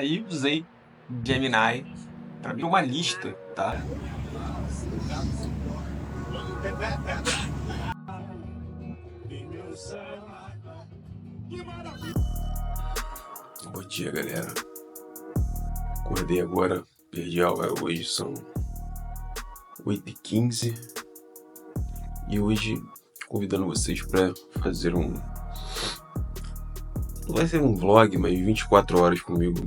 Aí usei Gemini para ver uma lista, tá? Bom dia, galera. Acordei agora, perdi a aula hoje, são 8h15 e hoje convidando vocês para fazer não vai ser um vlog, mas 24 horas comigo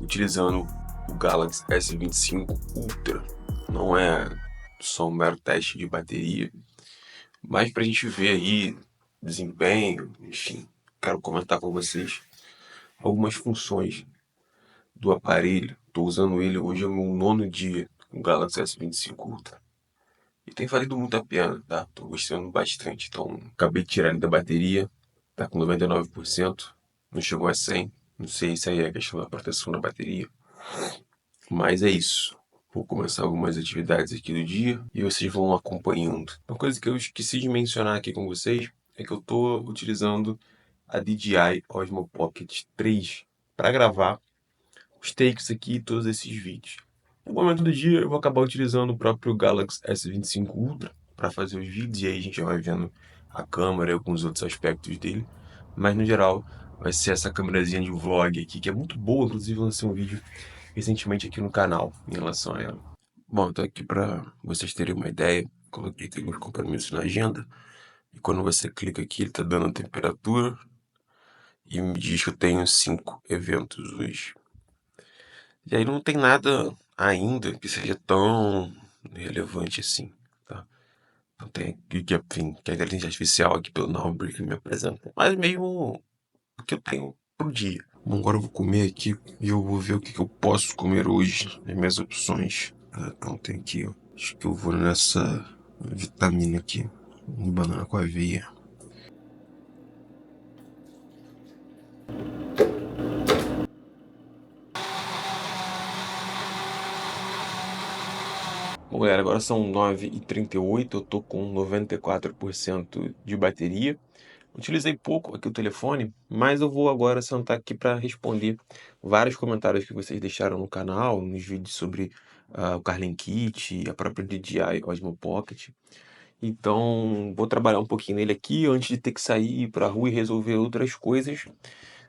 utilizando o Galaxy S25 Ultra. Não é só um mero teste de bateria, mas pra gente ver aí desempenho, enfim, quero comentar com vocês algumas funções do aparelho. Estou usando ele hoje, é o meu 9º dia, o Galaxy S25 Ultra. E tem valido muito a pena, tá? Tô gostando bastante. Então, acabei de tirar ele da bateria, tá com 99%, não chegou a 100%. Não sei se aí é a questão da proteção da bateria. Mas é isso. Vou começar algumas atividades aqui do dia e vocês vão acompanhando. Uma coisa que eu esqueci de mencionar aqui com vocês é que eu estou utilizando a DJI Osmo Pocket 3 para gravar os takes aqui e todos esses vídeos. No momento do dia eu vou acabar utilizando o próprio Galaxy S25 Ultra para fazer os vídeos e aí a gente vai vendo a câmera e alguns outros aspectos dele. Mas no geral vai ser essa câmerazinha de vlog aqui, que é muito boa, inclusive eu lancei um vídeo recentemente aqui no canal em relação a ela. Bom, eu tô aqui para vocês terem uma ideia. Coloquei alguns compromissos na agenda e quando você clica aqui ele tá dando a temperatura e me diz que eu tenho 5 eventos hoje. E aí não tem nada ainda que seja tão relevante assim, tá? Não tem enfim, que a inteligência artificial aqui pelo Numbr que me apresenta. Mas mesmo o que eu tenho pro dia. Bom, agora eu vou comer aqui e eu vou ver o que eu posso comer hoje, as minhas opções. Então tem aqui, ó. Acho que eu vou nessa vitamina aqui, banana com aveia. Bom, galera, agora são 9h38, eu tô com 94% de bateria. Utilizei pouco aqui o telefone, mas eu vou agora sentar aqui para responder vários comentários que vocês deixaram no canal, nos vídeos sobre o Carlin Kit, a própria DJI Osmo Pocket. Então, vou trabalhar um pouquinho nele aqui antes de ter que sair para a rua e resolver outras coisas.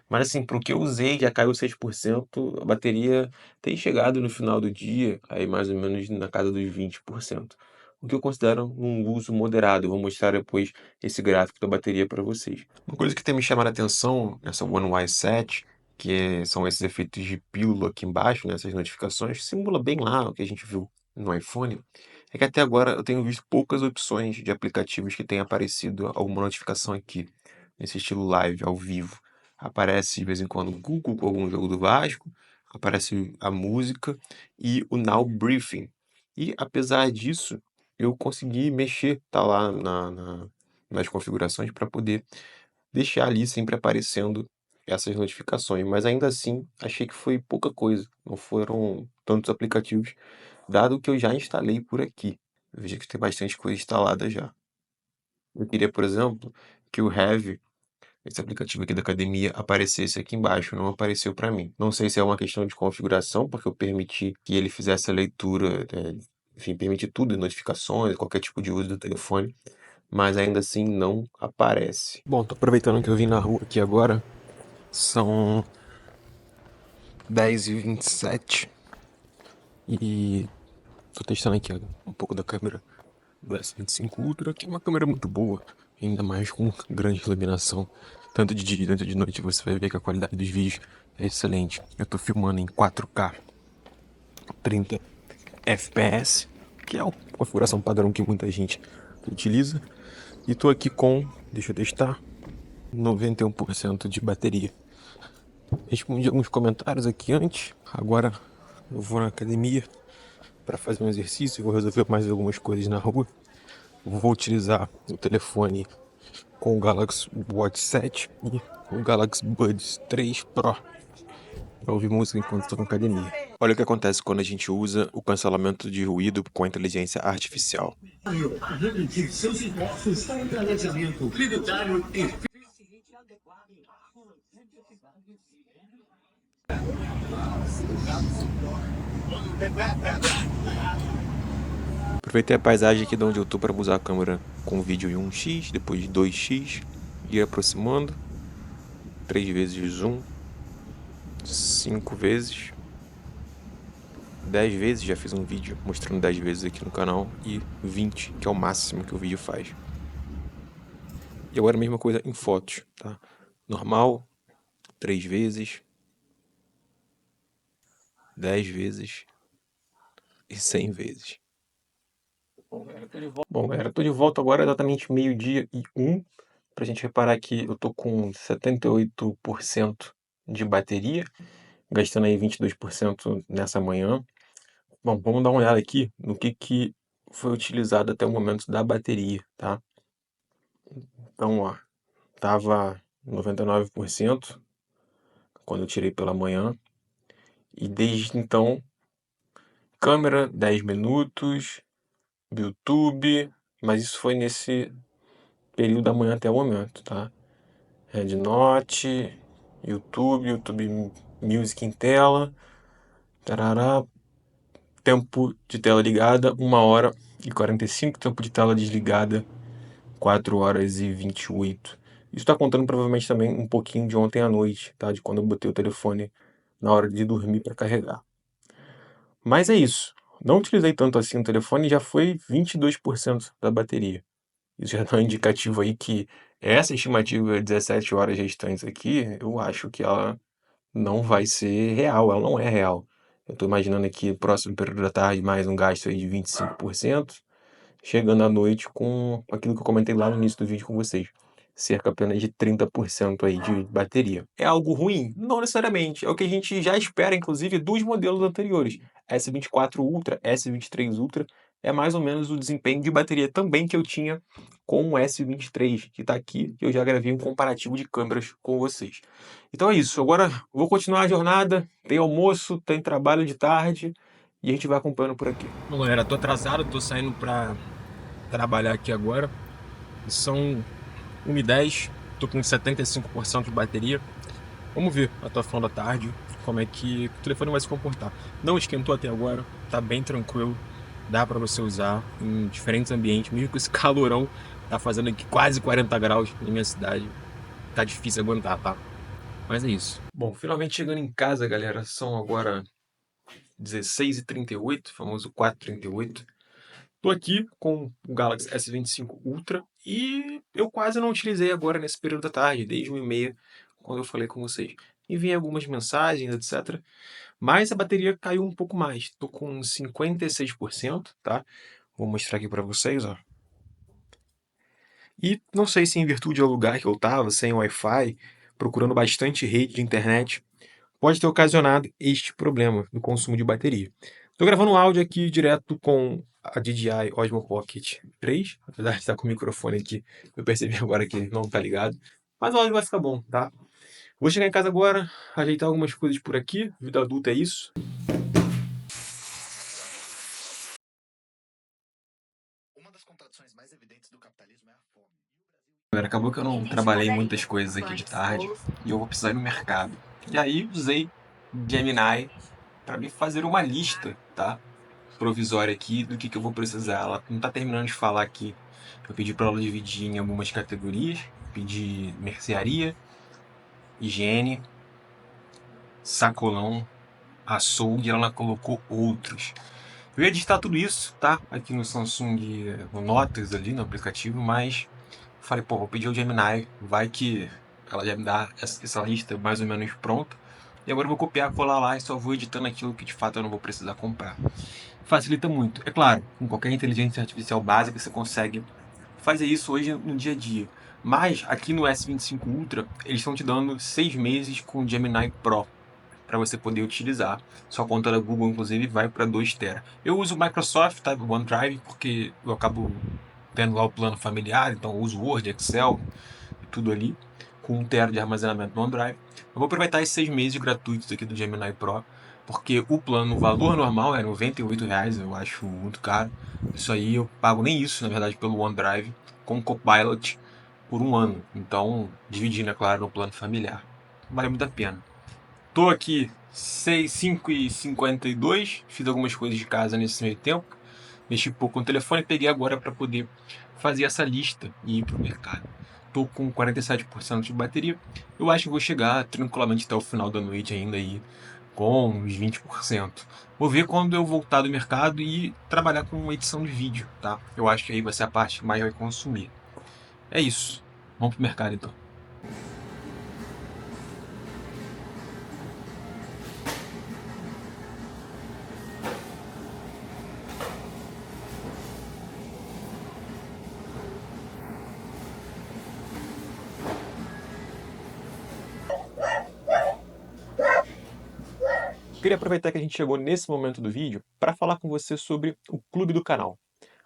Mas assim, pro que eu usei, já caiu 6%, a bateria tem chegado no final do dia, aí mais ou menos na casa dos 20%. O que eu considero um uso moderado. Eu vou mostrar depois esse gráfico da bateria para vocês. Uma coisa que tem me chamado a atenção nessa One UI 7, são esses efeitos de pílula aqui embaixo, né, essas notificações, simula bem lá o que a gente viu no iPhone, é que até agora eu tenho visto poucas opções de aplicativos que tenham aparecido alguma notificação aqui, nesse estilo live, ao vivo. Aparece de vez em quando o Google com algum jogo do Vasco, aparece a música e o Now Briefing. E apesar disso, eu consegui mexer, tá lá nas configurações para poder deixar ali sempre aparecendo essas notificações, mas ainda assim achei que foi pouca coisa, não foram tantos aplicativos, dado que eu já instalei por aqui. Veja que tem bastante coisa instalada já. Eu queria, por exemplo, que o Heavy, esse aplicativo aqui da academia, aparecesse aqui embaixo, não apareceu para mim. Não sei se é uma questão de configuração, porque eu permiti que ele fizesse a leitura, enfim, permiti tudo, notificações, qualquer tipo de uso do telefone, mas ainda assim não aparece. Bom, tô aproveitando que eu vim na rua aqui agora, são 10h27 e tô testando aqui um pouco da câmera do S25 Ultra, que é uma câmera muito boa, ainda mais com grande iluminação, tanto de dia quanto de noite. Você vai ver que a qualidade dos vídeos é excelente. Eu tô filmando em 4K 30 FPS, que é a configuração padrão que muita gente utiliza, e tô aqui com, deixa eu testar, 91% de bateria. Respondi alguns comentários aqui antes, agora eu vou na academia para fazer um exercício, vou resolver mais algumas coisas na rua. Vou utilizar o telefone com o Galaxy Watch 7 e o Galaxy Buds 3 Pro para ouvir música enquanto estou na academia. Olha o que acontece quando a gente usa o cancelamento de ruído com a inteligência artificial. Seus impostos para planejamento tributário e Aproveitei a paisagem aqui de onde eu tô para usar a câmera com vídeo em 1x, depois de 2x, ir aproximando, 3 vezes zoom, 5 vezes, 10 vezes, já fiz um vídeo mostrando 10 vezes aqui no canal, e 20, que é o máximo que o vídeo faz. E agora a mesma coisa em fotos, tá? Normal, 3 vezes, 10 vezes e 100 vezes. Bom, galera, tô de volta agora, exatamente 12h01, pra gente reparar que eu tô com 78% de bateria, gastando aí 22% nessa manhã. Bom, vamos dar uma olhada aqui no que foi utilizado até o momento da bateria, tá? Então, ó, tava 99% quando eu tirei pela manhã, e desde então, câmera 10 minutos, YouTube, mas isso foi nesse período da manhã até o momento, tá? Red Note, YouTube Music em tela, tarará, tempo de tela ligada 1h45, tempo de tela desligada 4h28. Isso está contando provavelmente também um pouquinho de ontem à noite, tá? De quando eu botei o telefone na hora de dormir para carregar. Mas é isso. Não utilizei tanto assim o telefone, já foi 22% da bateria. Isso já dá um indicativo aí que essa estimativa de 17 horas restantes aqui, eu acho que ela não vai ser real, ela não é real. Eu estou imaginando aqui o próximo período da tarde mais um gasto aí de 25%, chegando à noite com aquilo que eu comentei lá no início do vídeo com vocês, cerca apenas de 30% aí de bateria. É algo ruim? Não necessariamente, é o que a gente já espera, inclusive, dos modelos anteriores. S24 Ultra, S23 Ultra, é mais ou menos o desempenho de bateria também que eu tinha com o S23, que está aqui, que eu já gravei um comparativo de câmeras com vocês. Então é isso, agora vou continuar a jornada, tem almoço, tem trabalho de tarde, e a gente vai acompanhando por aqui. Bom, galera, tô atrasado, tô saindo para trabalhar aqui agora. São 1h10, tô com 75% de bateria. Vamos ver até o final da tarde como é que o telefone vai se comportar. Não esquentou até agora, tá bem tranquilo. Dá para você usar em diferentes ambientes, mesmo com esse calorão. Tá fazendo aqui quase 40 graus na minha cidade. Tá difícil aguentar, tá? Mas é isso. Bom, finalmente chegando em casa, galera. São agora 16h38, famoso 4h38. Tô aqui com o Galaxy S25 Ultra e eu quase não utilizei agora nesse período da tarde, desde 1h30, quando eu falei com vocês. Enviei algumas mensagens, etc. Mas a bateria caiu um pouco mais. Tô com 56%, tá? Vou mostrar aqui para vocês, ó. E não sei se em virtude do lugar que eu tava, sem Wi-Fi, procurando bastante rede de internet, pode ter ocasionado este problema no consumo de bateria. Estou gravando um áudio aqui direto com a DJI Osmo Pocket 3, apesar de estar com o microfone aqui, eu percebi agora que não está ligado, mas o áudio vai ficar bom, tá? Vou chegar em casa agora, ajeitar algumas coisas por aqui, vida adulta é isso. Uma das contradições mais evidentes do capitalismo é a fome. Galera, acabou que eu não trabalhei muitas coisas aqui de tarde e eu vou precisar ir no mercado. E aí usei Gemini para me fazer uma lista, tá? Provisória aqui do que eu vou precisar. Ela não tá terminando de falar aqui. Eu pedi para ela dividir em algumas categorias. Pedi mercearia, higiene, sacolão, açougue, e ela colocou outros. Eu ia digitar tudo isso, tá? Aqui no Samsung, no Notas ali no aplicativo, mas falei, pô, vou pedir ao Gemini, vai que ela já me dá essa lista mais ou menos pronta. E agora eu vou copiar, colar lá e só vou editando aquilo que de fato eu não vou precisar comprar. Facilita muito. É claro, com qualquer inteligência artificial básica você consegue fazer isso hoje no dia a dia. Mas aqui no S25 Ultra, eles estão te dando 6 meses com o Gemini Pro para você poder utilizar. Sua conta da Google, inclusive, vai para 2 TB. Eu uso o Microsoft, tá? O OneDrive, porque eu acabo tendo lá o plano familiar, então eu uso Word, Excel e tudo ali, com 1 TB de armazenamento no OneDrive. Eu vou aproveitar esses 6 meses gratuitos aqui do Gemini Pro, porque o plano, o valor normal é R$98, eu acho muito caro. Isso aí eu pago nem isso, na verdade, pelo OneDrive, com o Copilot por 1 ano. Então, dividindo, é claro, no plano familiar. Vale muito a pena. Tô aqui 5h52, fiz algumas coisas de casa nesse meio tempo, mexi um pouco no telefone e peguei agora para poder fazer essa lista e ir pro mercado. Tô com 47% de bateria, eu acho que vou chegar tranquilamente até o final da noite ainda aí com uns 20%. Vou ver quando eu voltar do mercado e trabalhar com edição de vídeo, tá? Eu acho que aí vai ser a parte que mais vai consumir. É isso, vamos pro mercado então. Queria aproveitar que a gente chegou nesse momento do vídeo para falar com você sobre o clube do canal.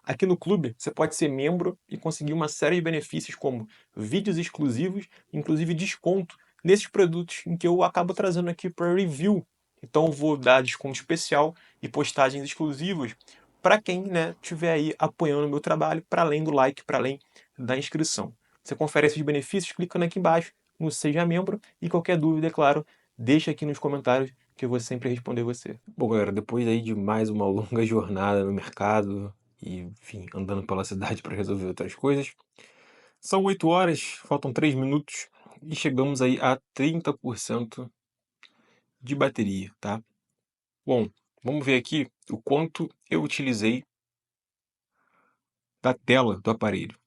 Aqui no clube, você pode ser membro e conseguir uma série de benefícios como vídeos exclusivos, inclusive desconto nesses produtos em que eu acabo trazendo aqui para review. Então eu vou dar desconto especial e postagens exclusivas para quem estiver aí apoiando o meu trabalho, para além do like, para além da inscrição. Você confere esses benefícios clicando aqui embaixo no Seja Membro e qualquer dúvida, é claro, deixa aqui nos comentários que eu vou sempre responder você. Bom, galera, depois aí de mais uma longa jornada no mercado e, enfim, andando pela cidade para resolver outras coisas, são 8 horas, faltam 3 minutos e chegamos aí a 30% de bateria, tá? Bom, vamos ver aqui o quanto eu utilizei da tela do aparelho.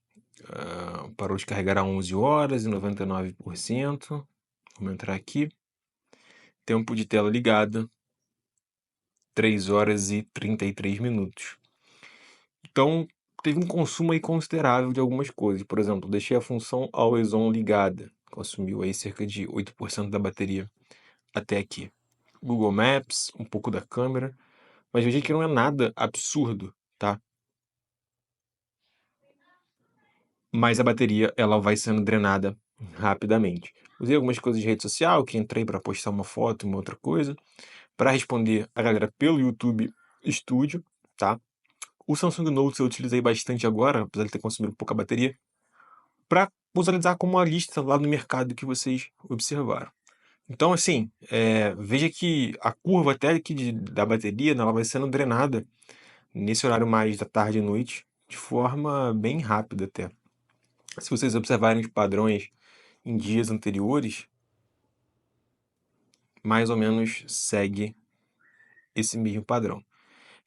Parou de carregar a 11 horas e 99%. Vamos entrar aqui. Tempo de tela ligada, 3 horas e 33 minutos. Então, teve um consumo aí considerável de algumas coisas. Por exemplo, deixei a função Always On ligada, consumiu aí cerca de 8% da bateria até aqui. Google Maps, um pouco da câmera, mas veja que não é nada absurdo, tá? Mas a bateria ela vai sendo drenada rapidamente. Usei algumas coisas de rede social, que entrei para postar uma foto, uma outra coisa, para responder a galera pelo YouTube Studio, tá? O Samsung Note eu utilizei bastante agora, apesar de ter consumido pouca bateria, para visualizar como a lista lá no mercado que vocês observaram. Então, assim, veja que a curva até aqui da bateria, ela vai sendo drenada nesse horário mais da tarde e noite, de forma bem rápida até. Se vocês observarem os padrões em dias anteriores, mais ou menos segue esse mesmo padrão.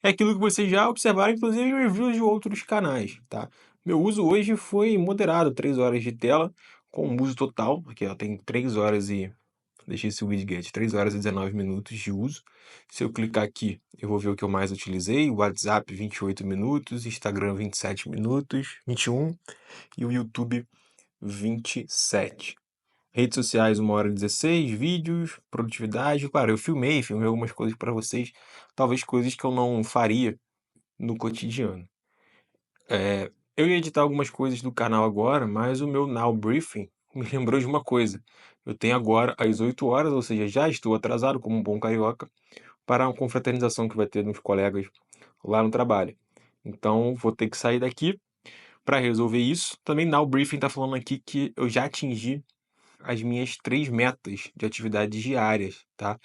É aquilo que vocês já observaram, inclusive em reviews de outros canais, tá? Meu uso hoje foi moderado, 3 horas de tela, com uso total, aqui ela tem 3 horas e... deixei esse widget, 3 horas e 19 minutos de uso. Se eu clicar aqui, eu vou ver o que eu mais utilizei, o WhatsApp 28 minutos, Instagram 27 minutos, 21, e o YouTube 27. Redes sociais 1 hora e 16, vídeos, produtividade, claro, eu filmei algumas coisas para vocês, talvez coisas que eu não faria no cotidiano. Eu ia editar algumas coisas do canal agora, mas o meu Now Briefing me lembrou de uma coisa. Eu tenho agora às 8 horas, ou seja, já estou atrasado como um bom carioca, para uma confraternização que vai ter nos colegas lá no trabalho. Então, vou ter que sair daqui para resolver isso. Também Now Briefing está falando aqui que eu já atingi as minhas 3 metas de atividades diárias, tá?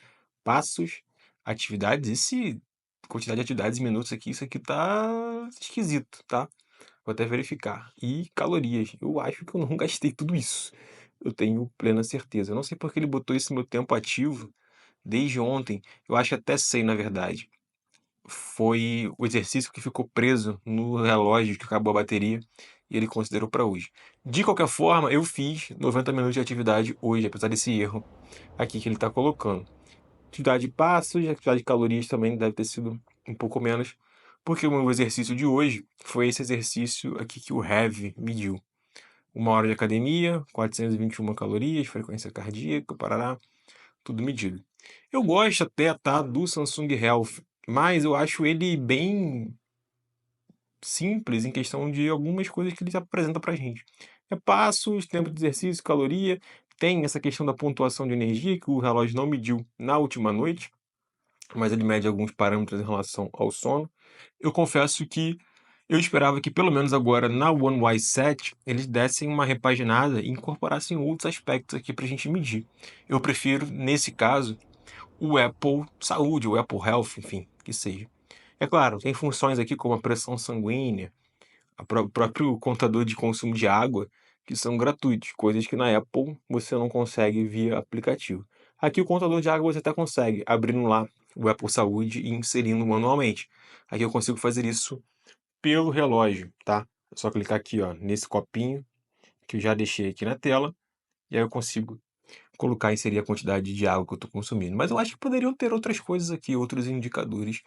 Passos, atividades, esse quantidade de atividades em minutos aqui, isso aqui tá esquisito, tá? Vou até verificar. E calorias. Eu acho que eu não gastei tudo isso. Eu tenho plena certeza. Eu não sei porque ele botou esse meu tempo ativo desde ontem. Eu acho que até sei, na verdade. Foi o exercício que ficou preso no relógio que acabou a bateria e ele considerou para hoje. De qualquer forma, eu fiz 90 minutos de atividade hoje, apesar desse erro aqui que ele está colocando. Atividade de passos, atividade de calorias também deve ter sido um pouco menos, porque o meu exercício de hoje foi esse exercício aqui que o Heavy mediu. 1 hora de academia, 421 calorias, frequência cardíaca, parará, tudo medido. Eu gosto até, tá, do Samsung Health, mas eu acho ele bem simples em questão de algumas coisas que ele apresenta pra gente. É passos, tempo de exercício, caloria, tem essa questão da pontuação de energia que o relógio não mediu na última noite, mas ele mede alguns parâmetros em relação ao sono. Eu confesso que eu esperava que pelo menos agora na One UI 7 eles dessem uma repaginada e incorporassem outros aspectos aqui pra gente medir. Eu prefiro, nesse caso, o Apple Saúde, o Apple Health, enfim, que seja. É claro, tem funções aqui como a pressão sanguínea, o próprio contador de consumo de água, que são gratuitos, coisas que na Apple você não consegue via aplicativo. Aqui o contador de água você até consegue, abrindo lá o Apple Saúde e inserindo manualmente. Aqui eu consigo fazer isso pelo relógio, tá? É só clicar aqui, ó, nesse copinho que eu já deixei aqui na tela, e aí eu consigo colocar e inserir a quantidade de água que eu estou consumindo. Mas eu acho que poderiam ter outras coisas aqui, outros indicadores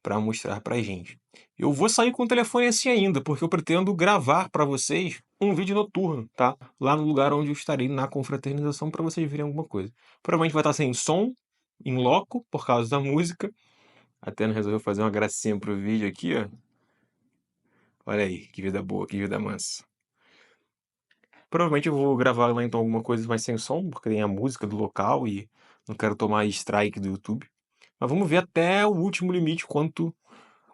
para mostrar pra gente. Eu vou sair com o telefone assim ainda, porque eu pretendo gravar para vocês um vídeo noturno, tá? Lá no lugar onde eu estarei na confraternização para vocês verem alguma coisa. Provavelmente vai estar sem som, em loco, por causa da música. Até não resolveu fazer uma gracinha pro vídeo aqui, ó. Olha aí, que vida boa, que vida mansa. Provavelmente eu vou gravar lá então alguma coisa mais sem som, porque tem a música do local e não quero tomar strike do YouTube. Mas vamos ver até o último limite quanto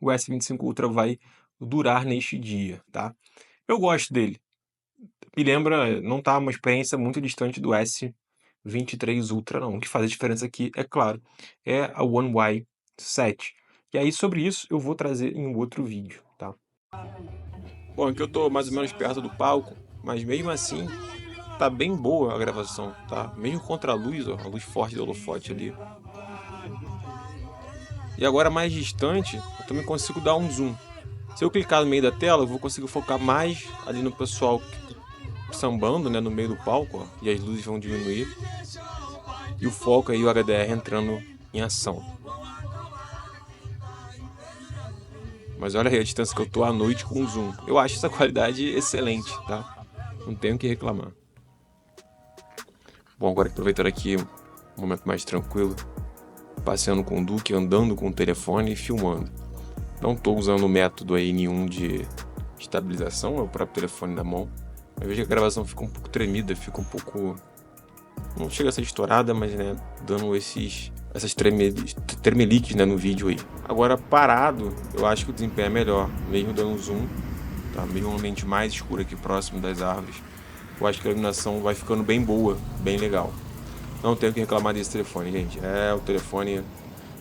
o S25 Ultra vai durar neste dia, tá? Eu gosto dele. Me lembra, não tá uma experiência muito distante do S23 Ultra não. O que faz a diferença aqui, é claro, é a One UI 7. E aí sobre isso eu vou trazer em um outro vídeo, tá? Bom, aqui eu tô mais ou menos perto do palco, mas mesmo assim tá bem boa a gravação, tá? Mesmo contra a luz, ó, a luz forte do holofote ali. E agora mais distante, eu também consigo dar um zoom. Se eu clicar no meio da tela, eu vou conseguir focar mais ali no pessoal sambando, né, no meio do palco, ó, e as luzes vão diminuir. E o foco aí, o HDR entrando em ação. Mas olha aí a distância que eu tô à noite com o zoom. Eu acho essa qualidade excelente, tá? Não tenho o que reclamar. Bom, agora aproveitando aqui um momento mais tranquilo, passeando com o Duque, andando com o telefone e filmando. Não estou usando o método aí nenhum de estabilização, é o próprio telefone na mão. Eu vejo que a gravação fica um pouco tremida, fica um pouco... não chega a ser estourada, mas né, dando essas tremeliques, né, no vídeo aí. Agora parado, eu acho que o desempenho é melhor, mesmo dando um zoom, tá? Mesmo um ambiente mais escuro aqui próximo das árvores. Eu acho que a iluminação vai ficando bem boa, bem legal. Não tenho que reclamar desse telefone, gente. É o telefone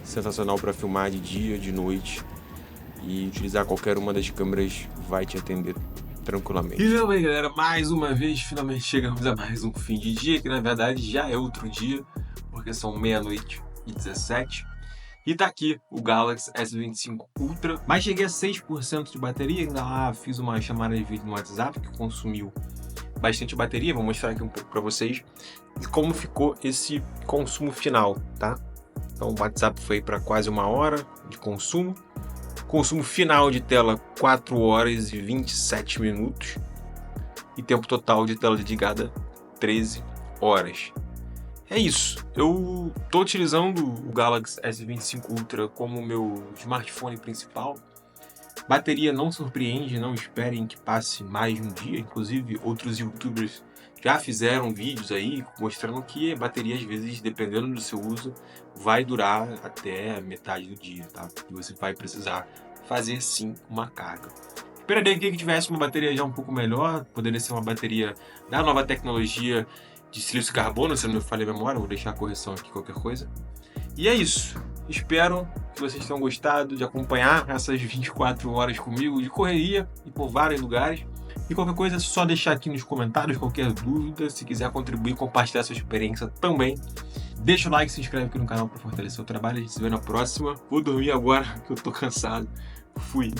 sensacional para filmar de dia, de noite. E utilizar qualquer uma das câmeras vai te atender tranquilamente. E também, galera, mais uma vez, finalmente chegamos a mais um fim de dia, que na verdade já é outro dia, porque são 00:17. E tá aqui o Galaxy S25 Ultra. Mas cheguei a 6% de bateria, ainda lá fiz uma chamada de vídeo no WhatsApp que consumiu bastante bateria. Vou mostrar aqui um pouco para vocês e como ficou esse consumo final, tá? Então o WhatsApp foi para quase 1 hora de consumo. Consumo final de tela 4 horas e 27 minutos. E tempo total de tela desligada 13 horas. É isso. Eu estou utilizando o Galaxy S25 Ultra como meu smartphone principal. Bateria não surpreende, não esperem que passe mais de um dia. Inclusive, outros youtubers já fizeram vídeos aí mostrando que a bateria, às vezes, dependendo do seu uso, vai durar até metade do dia, tá? E você vai precisar fazer, sim, uma carga. Esperaria que tivesse uma bateria já um pouco melhor, poderia ser uma bateria da nova tecnologia de silício carbono, se não me falha a memória, vou deixar a correção aqui, qualquer coisa. E é isso. Espero que vocês tenham gostado de acompanhar essas 24 horas comigo de correria e por vários lugares. E qualquer coisa é só deixar aqui nos comentários, qualquer dúvida, se quiser contribuir, compartilhar sua experiência também. Deixa o like, se inscreve aqui no canal para fortalecer o trabalho. A gente se vê na próxima. Vou dormir agora que eu tô cansado. Fui.